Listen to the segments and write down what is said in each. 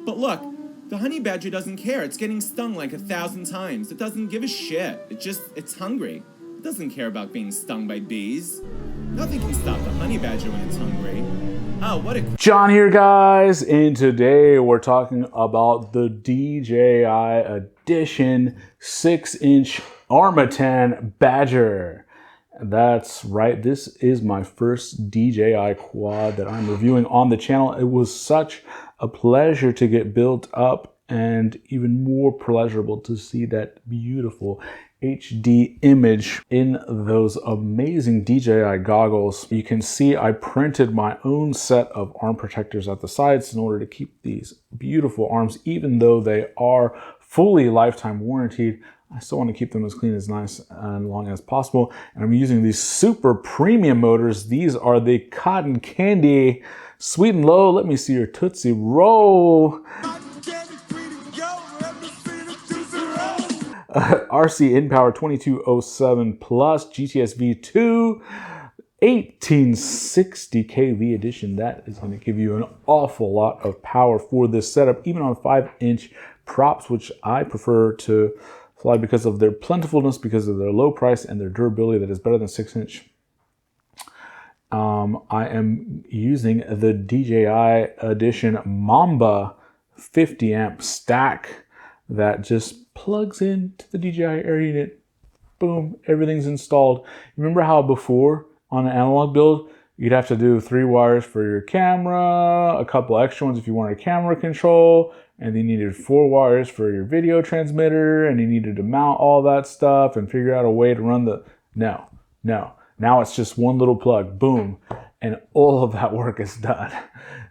But look, the honey badger doesn't care. It's getting stung like 1,000 times. It doesn't give a shit. It's hungry. It doesn't care about being stung by bees. Nothing can stop the honey badger when it's hungry. Oh, what a... John here, guys, and today we're talking about the DJI Edition 6-inch Armattan Badger. That's right, this is my first DJI quad that I'm reviewing on the channel. It was such a pleasure to get built up and even more pleasurable to see that beautiful HD image in those amazing DJI goggles. You can see I printed my own set of arm protectors at the sides in order to keep these beautiful arms, even though they are fully lifetime warranted. I still want to keep them as clean, as nice, and long as possible. And I'm using these super premium motors. These are the Cotton Candy Sweet and Low. Let me see your Tootsie Roll. RC InPower 2207 Plus GTS V2 1860 kV edition. That is going to give you an awful lot of power for this setup, even on 5-inch props, which I prefer to fly because of their plentifulness, because of their low price and their durability that is better than 6-inch. I am using the DJI Edition Mamba 50 amp stack that just plugs into the DJI Air unit. Boom, everything's installed. Remember how before on an analog build, you'd have to do 3 wires for your camera, a couple extra ones if you wanted camera control, and then you needed 4 wires for your video transmitter, and you needed to mount all that stuff and figure out a way to run the... No. Now it's just one little plug, boom, and all of that work is done.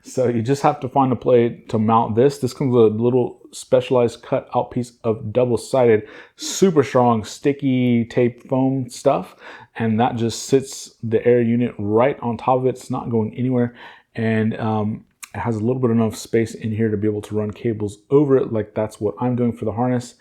So you just have to find a plate to mount this. This comes with a little specialized cut out piece of double-sided, super strong, sticky tape foam stuff. And that just sits the air unit right on top of it. It's not going anywhere. And it has a little bit enough space in here to be able to run cables over it. Like that's what I'm doing for the harness.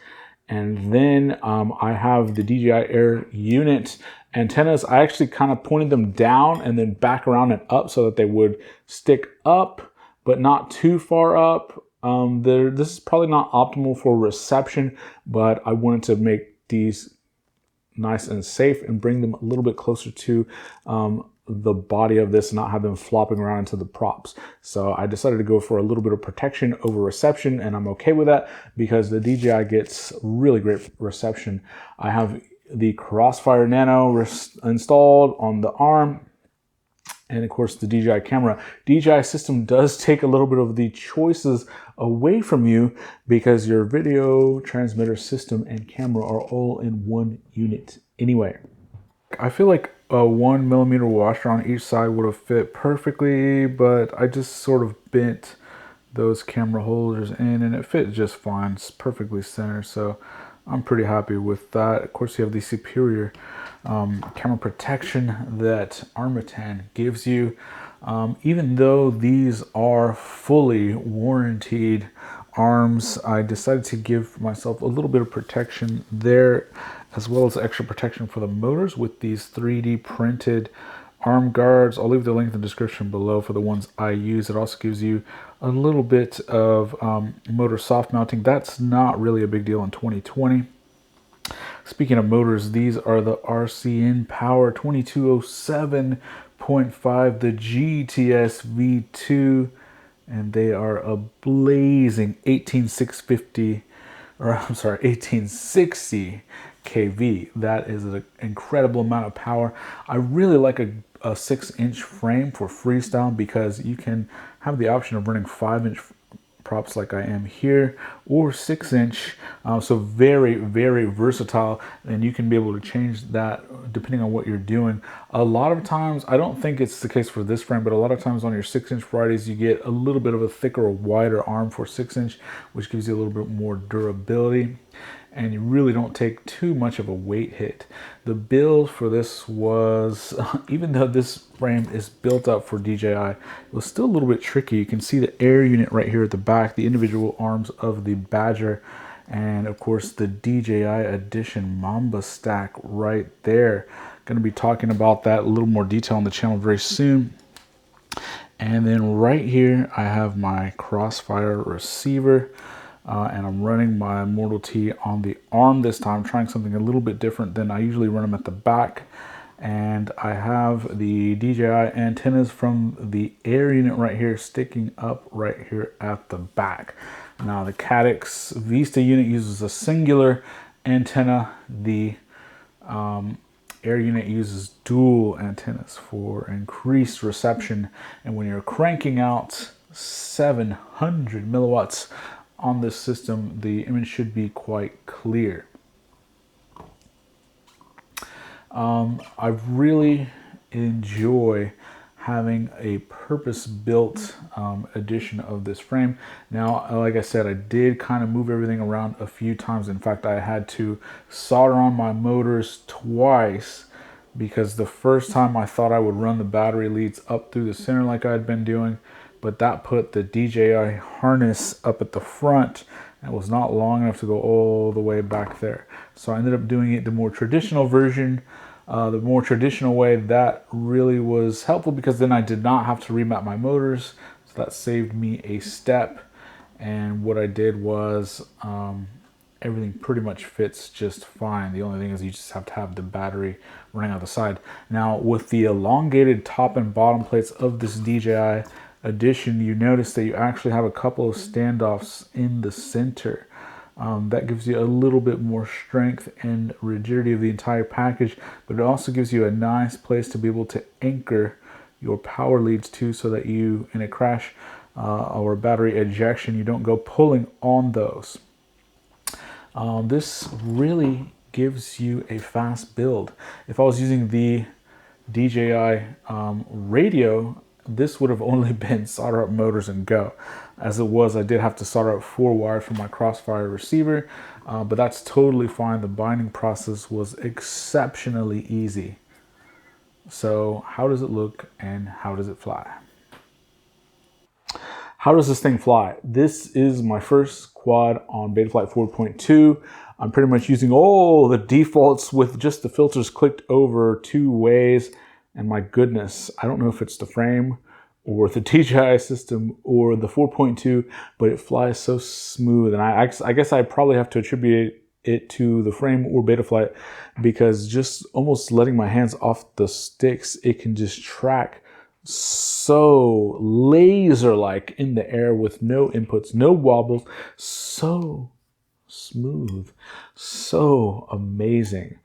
And then I have the DJI Air unit antennas. I actually kind of pointed them down and then back around and up so that they would stick up, but not too far up. This is probably not optimal for reception, but I wanted to make these nice and safe and bring them a little bit closer to the body of this and not have them flopping around into the props. So I decided to go for a little bit of protection over reception, and I'm okay with that because the DJI gets really great reception. I have the Crossfire Nano installed on the arm, and of course the DJI camera. DJI system does take a little bit of the choices away from you because your video transmitter system and camera are all in one unit anyway. I feel like a 1mm washer on each side would have fit perfectly, but I just sort of bent those camera holders in and it fit just fine. It's perfectly centered, so I'm pretty happy with that. Of course, you have the superior camera protection that Armattan gives you. Even though these are fully warranted arms, I decided to give myself a little bit of protection there, as well as extra protection for the motors with these 3D printed arm guards. I'll leave the link in the description below for the ones I use. It also gives you a little bit of motor soft mounting. That's not really a big deal in 2020. Speaking of motors, these are the RC InPower 2207.5, the GTS V2, and they are a blazing 18660 kV. That is an incredible amount of power. I really like a 6-inch frame for freestyle because you can have the option of running 5-inch props like I am here, or 6-inch. So very, very versatile, and you can be able to change that depending on what you're doing. A lot of times, I don't think it's the case for this frame, but a lot of times on your 6-inch varieties, you get a little bit of a thicker or wider arm for 6-inch, which gives you a little bit more durability. And you really don't take too much of a weight hit. The build for this was, even though this frame is built up for DJI, it was still a little bit tricky. You can see the air unit right here at the back, the individual arms of the Badger, and of course the DJI Edition Mamba stack right there. Going to be talking about that a little more detail on the channel very soon. And then right here, I have my Crossfire receiver, and I'm running my Mortal T on the arm this time, trying something a little bit different than I usually run them at the back. And I have the DJI antennas from the air unit right here sticking up right here at the back. Now the Caddx Vista unit uses a singular antenna. The air unit uses dual antennas for increased reception. And when you're cranking out 700 milliwatts on this system, the image should be quite clear. I really enjoy having a purpose-built edition of this frame. Now, like I said, I did kind of move everything around a few times. In fact, I had to solder on my motors twice because the first time I thought I would run the battery leads up through the center like I had been doing, but that put the DJI harness up at the front. It was not long enough to go all the way back there. So I ended up doing it the more traditional version. The more traditional way, that really was helpful because then I did not have to remap my motors. So that saved me a step. And what I did was everything pretty much fits just fine. The only thing is you just have to have the battery running out the side. Now with the elongated top and bottom plates of this DJI edition, you notice that you actually have a couple of standoffs in the center. That gives you a little bit more strength and rigidity of the entire package, but it also gives you a nice place to be able to anchor your power leads to, so that you, in a crash or battery ejection, you don't go pulling on those. This really gives you a fast build. If I was using the DJI radio, this would have only been solder up motors and go. As it was, I did have to solder up 4 wires for my Crossfire receiver, but that's totally fine. The binding process was exceptionally easy. So how does it look and how does it fly? How does this thing fly? This is my first quad on Betaflight 4.2. I'm pretty much using all the defaults with just the filters clicked over 2 ways. And my goodness, I don't know if it's the frame or the DJI system or the 4.2, but it flies so smooth. And I guess I probably have to attribute it to the frame or Betaflight, because just almost letting my hands off the sticks, it can just track so laser-like in the air with no inputs, no wobbles, so smooth, so amazing.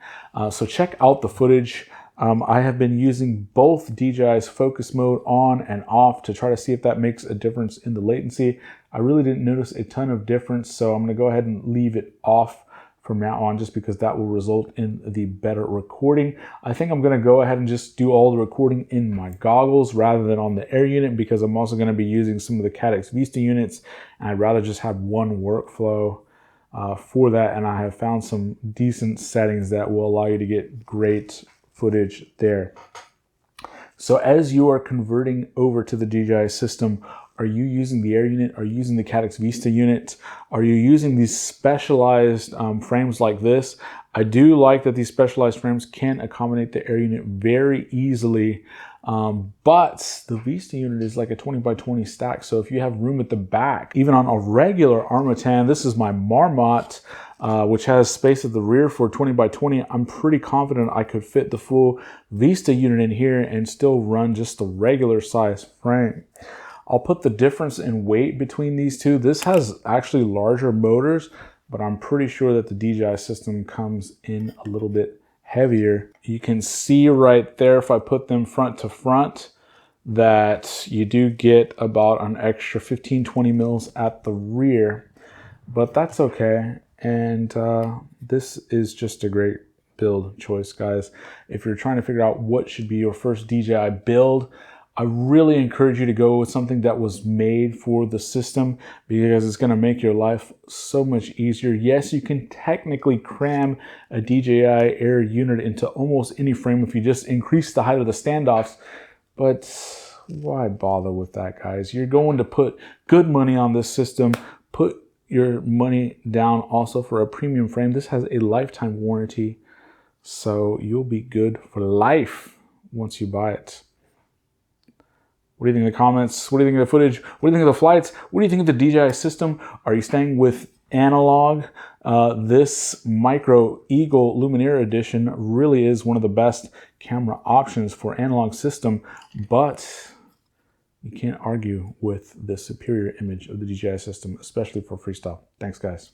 So check out the footage. I have been using both DJI's focus mode on and off to try to see if that makes a difference in the latency. I really didn't notice a ton of difference, so I'm going to go ahead and leave it off from now on, just because that will result in the better recording. I think I'm going to go ahead and just do all the recording in my goggles rather than on the air unit, because I'm also going to be using some of the Caddx Vista units, and I'd rather just have one workflow for that. And I have found some decent settings that will allow you to get great footage there. So as you are converting over to the DJI system, are you using the air unit? Are you using the Caddx Vista unit? Are you using these specialized frames like this? I do like that these specialized frames can accommodate the air unit very easily, but the Vista unit is like a 20 by 20 stack. So if you have room at the back, even on a regular Armattan, this is my Marmot, which has space at the rear for 20 by 20. I'm pretty confident I could fit the full Vista unit in here and still run just the regular size frame. I'll put the difference in weight between these two. This has actually larger motors, but I'm pretty sure that the DJI system comes in a little bit heavier. You can see right there, if I put them front to front, that you do get about an extra 15-20 mils at the rear, but that's okay. And this is just a great build choice, guys. If you're trying to figure out what should be your first DJI build, I really encourage you to go with something that was made for the system, because it's going to make your life so much easier. Yes, you can technically cram a DJI Air unit into almost any frame if you just increase the height of the standoffs, but why bother with that, guys? You're going to put good money on this system. Put your money down also for a premium frame. This has a lifetime warranty, so you'll be good for life once you buy it. What do you think in the comments? What do you think of the footage? What do you think of the flights? What do you think of the DJI system? Are you staying with analog? This Micro Eagle Luminaire Edition really is one of the best camera options for analog system, but you can't argue with the superior image of the DJI system, especially for freestyle. Thanks, guys.